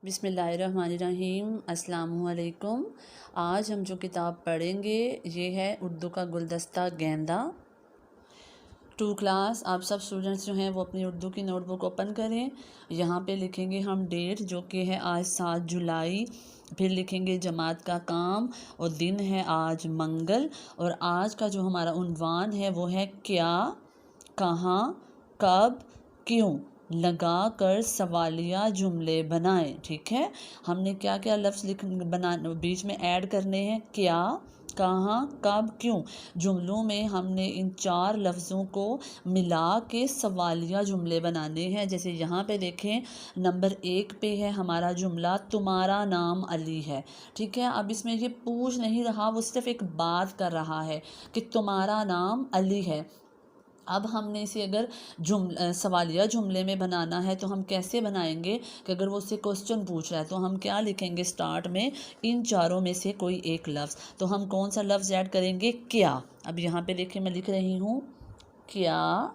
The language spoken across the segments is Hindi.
बिस्मिल्लाहिर्रहमानिर्रहीम। अस्सलामुअलैकुम। आज हम जो किताब पढ़ेंगे ये है उर्दू का गुलदस्ता गेंदा। 2 क्लास आप सब स्टूडेंट्स जो हैं वो अपनी उर्दू की नोटबुक ओपन करें। यहाँ पे लिखेंगे हम डेट जो कि है आज 7 जुलाई। फिर लिखेंगे जमात का काम और दिन है आज मंगल। और आज का जो हमारा उन्वान है वो है क्या, कहाँ, कब, क्यों लगा कर सवालिया जुमले बनाएं। ठीक है, हमने क्या क्या लफ्ज़ बीच में ऐड करने हैं। क्या, कहाँ, कब, क्यों। जुमलों में हमने इन 4 लफ्ज़ों को मिला के सवालिया जुमले बनाने हैं। जैसे यहाँ पे देखें, नंबर 1 पे है हमारा जुमला तुम्हारा नाम अली है। ठीक है, अब इसमें ये पूछ नहीं रहा, वो सिर्फ एक बात कर रहा है कि तुम्हारा नाम अली है। अब हमने इसे अगर सवालिया जुमले में बनाना है तो हम कैसे बनाएंगे कि अगर वो उससे क्वेश्चन पूछ रहा है तो हम क्या लिखेंगे स्टार्ट में, इन चारों में से कोई एक लफ्ज़। तो हम कौन सा लफ्ज़ ऐड करेंगे, क्या। अब यहाँ पे देखिए मैं लिख रही हूँ क्या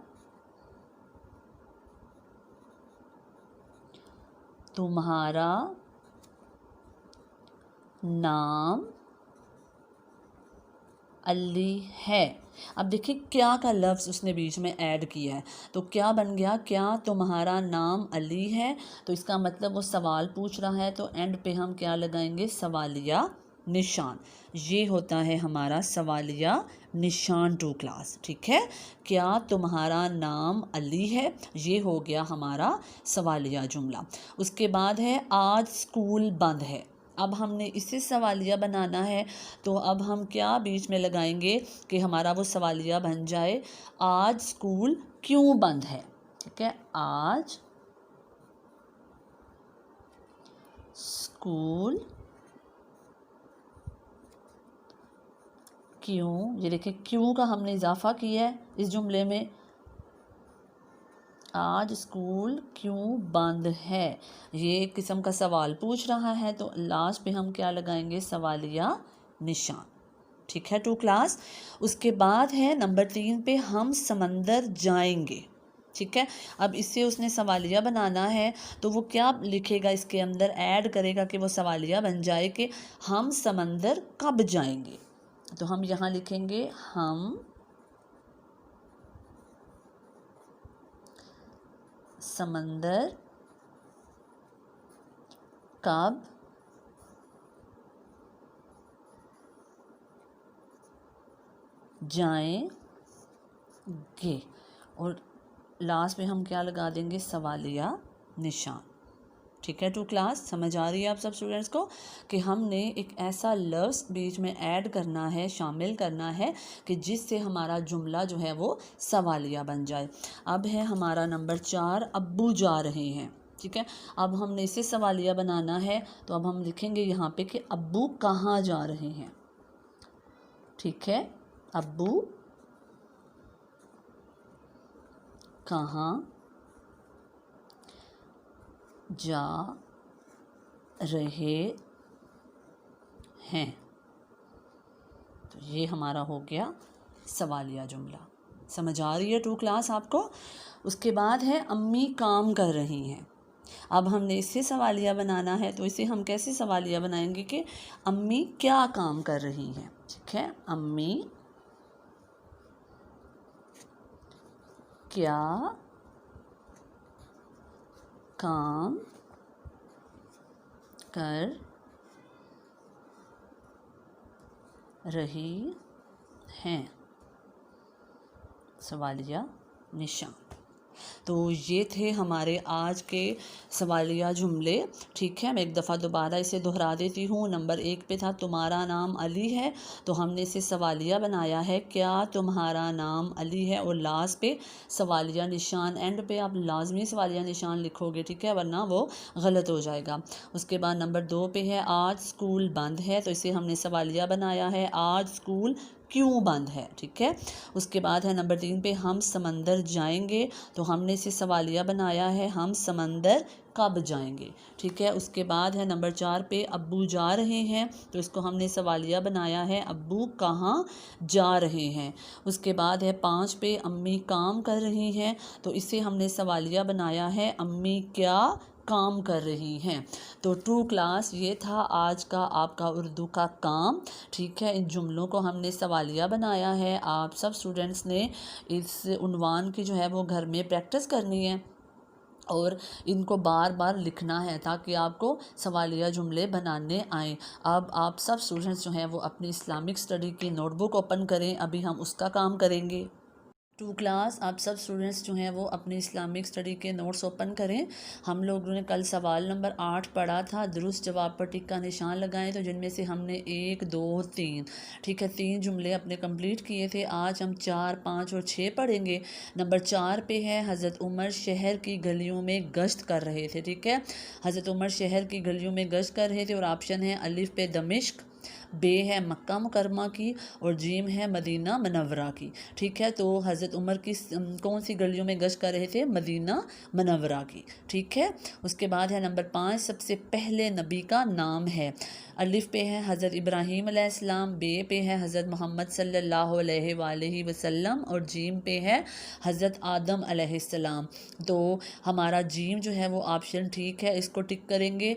तुम्हारा नाम अली है। अब देखिए क्या का लफ्ज़ उसने बीच में ऐड किया है, तो क्या बन गया, क्या तुम्हारा नाम अली है। तो इसका मतलब वो सवाल पूछ रहा है, तो एंड पे हम क्या लगाएंगे, सवालिया निशान। ये होता है हमारा सवालिया निशान 2 क्लास। ठीक है, क्या तुम्हारा नाम अली है, ये हो गया हमारा सवालिया जुमला। उसके बाद है आज स्कूल बंद है। अब हमने इसे सवालिया बनाना है, तो अब हम क्या बीच में लगाएंगे कि हमारा वो सवालिया बन जाए, आज स्कूल क्यों बंद है। ठीक है, आज स्कूल क्यों, ये देखिए क्यों का हमने इजाफा किया है इस जुमले में। आज स्कूल क्यों बंद है, ये एक किस्म का सवाल पूछ रहा है, तो लास्ट पे हम क्या लगाएंगे, सवालिया निशान। ठीक है 2 क्लास। उसके बाद है नंबर 3 पे हम समंदर जाएंगे। ठीक है, अब इससे उसने सवालिया बनाना है, तो वो क्या लिखेगा, इसके अंदर ऐड करेगा कि वो सवालिया बन जाए कि हम समंदर कब जाएंगे। तो हम यहाँ लिखेंगे हम समंदर कब जाएंगे, और लास्ट में हम क्या लगा देंगे, सवालिया निशान। ठीक है 2 क्लास, समझ आ रही है आप सब स्टूडेंट्स को कि हमने एक ऐसा लफ्ज़ बीच में ऐड करना है, शामिल करना है कि जिससे हमारा जुमला जो है वो सवालिया बन जाए। अब है हमारा नंबर 4, अब्बू जा रहे हैं। ठीक है, अब हमने इसे सवालिया बनाना है, तो अब हम लिखेंगे यहाँ पे कि अब्बू कहाँ जा रहे हैं। ठीक है, अब्बू कहाँ जा रहे हैं। तो ये हमारा हो गया सवालिया जुमला। समझ आ रही है 2 क्लास आपको। उसके बाद है अम्मी काम कर रही हैं। अब हमने इससे सवालिया बनाना है, तो इसे हम कैसे सवालिया बनाएंगे कि अम्मी क्या काम कर रही हैं। ठीक है, अम्मी क्या काम कर रही हैं, सवालिया निशान। तो ये थे हमारे आज के सवालिया जुमले। ठीक है, मैं एक दफ़ा दोबारा इसे दोहरा देती हूँ। नंबर 1 पे था तुम्हारा नाम अली है, तो हमने इसे सवालिया बनाया है, क्या तुम्हारा नाम अली है, और लास्ट पे सवालिया निशान। एंड पे आप लाजमी सवालिया निशान लिखोगे, ठीक है, वरना वो गलत हो जाएगा। उसके बाद नंबर 2 पे है आज स्कूल बंद है, तो इसे हमने सवालिया बनाया है, आज स्कूल क्यों बंद है। ठीक है, उसके बाद है नंबर 3 पे हम समंदर जाएंगे, तो हमने इसे सवालिया बनाया है, हम समंदर कब जाएंगे। ठीक है, उसके बाद है नंबर 4 पे अब्बू जा रहे हैं, तो इसको हमने सवालिया बनाया है, अब्बू कहाँ जा रहे हैं। उसके बाद है 5 पे अम्मी काम कर रही हैं, तो इसे हमने सवालिया बनाया है, अम्मी क्या काम कर रही हैं। तो टू क्लास ये था आज का आपका उर्दू का काम। ठीक है, इन जुमलों को हमने सवालिया बनाया है। आप सब स्टूडेंट्स ने इस उन्वान की जो है वो घर में प्रैक्टिस करनी है और इनको बार बार लिखना है ताकि आपको सवालिया जुमले बनाने आएँ। अब आप सब स्टूडेंट्स जो हैं वो अपनी इस्लामिक स्टडी की नोटबुक ओपन करें, अभी हम उसका काम करेंगे। टू क्लास आप सब स्टूडेंट्स जो हैं वो अपनी इस्लामिक स्टडी के नोट्स ओपन करें। हम लोगों ने कल सवाल नंबर 8 पढ़ा था, दुरुस्त जवाब पर टिक का निशान लगाएं। तो जिनमें से हमने 1, 2, 3 ठीक है 3 जुमले अपने कंप्लीट किए थे। आज हम 4, 5 और 6 पढ़ेंगे। नंबर 4 पे है हज़रत उमर शहर की गलियों में गश्त कर रहे थे। ठीक है, हज़रत उमर शहर की गलियों में गश्त कर रहे थे और ऑप्शन है अलिफ पे दमिश्क, बे है मक्का मुकरमा की और जीम है मदीना मनव्वरा की। ठीक है, तो हज़रत उमर की कौन सी गलियों में गश्त कर रहे थे? मदीना मनव्वरा की। ठीक है, उसके बाद है नंबर 5 सबसे पहले नबी का नाम है। अलिफ पे है हज़रत इब्राहीम अलैहिस्सलाम, बे पे है हज़रत मोहम्मद सल्लल्लाहु अलैहि वसल्लम और जीम पे है हज़रत आदम अलैहिस्सलाम। तो हमारा जीम जो है वो ऑप्शन ठीक है, इसको टिक करेंगे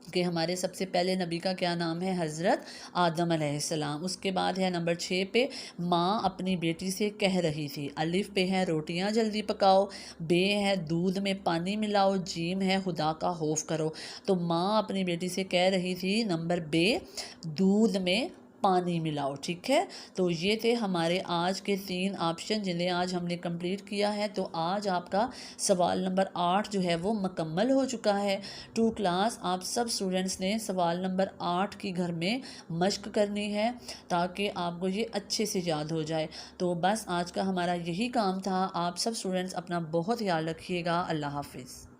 कि हमारे सबसे पहले नबी का क्या नाम है? हज़रत आदम अलैहिस्सलाम। उसके बाद है नंबर 6 पे माँ अपनी बेटी से कह रही थी। अलिफ पे है रोटियां जल्दी पकाओ, बे है दूध में पानी मिलाओ, जीम है खुदा का खौफ करो। तो माँ अपनी बेटी से कह रही थी नंबर बे दूध में पानी मिलाओ। ठीक है, तो ये थे हमारे आज के 3 ऑप्शन जिन्हें आज हमने कंप्लीट किया है। तो आज आपका सवाल नंबर 8 जो है वो मुकम्मल हो चुका है। टू क्लास आप सब स्टूडेंट्स ने सवाल नंबर 8 की घर में मश्क करनी है ताकि आपको ये अच्छे से याद हो जाए। तो बस आज का हमारा यही काम था। आप सब स्टूडेंट्स अपना बहुत ख्याल रखिएगा। अल्लाह हाफिज़।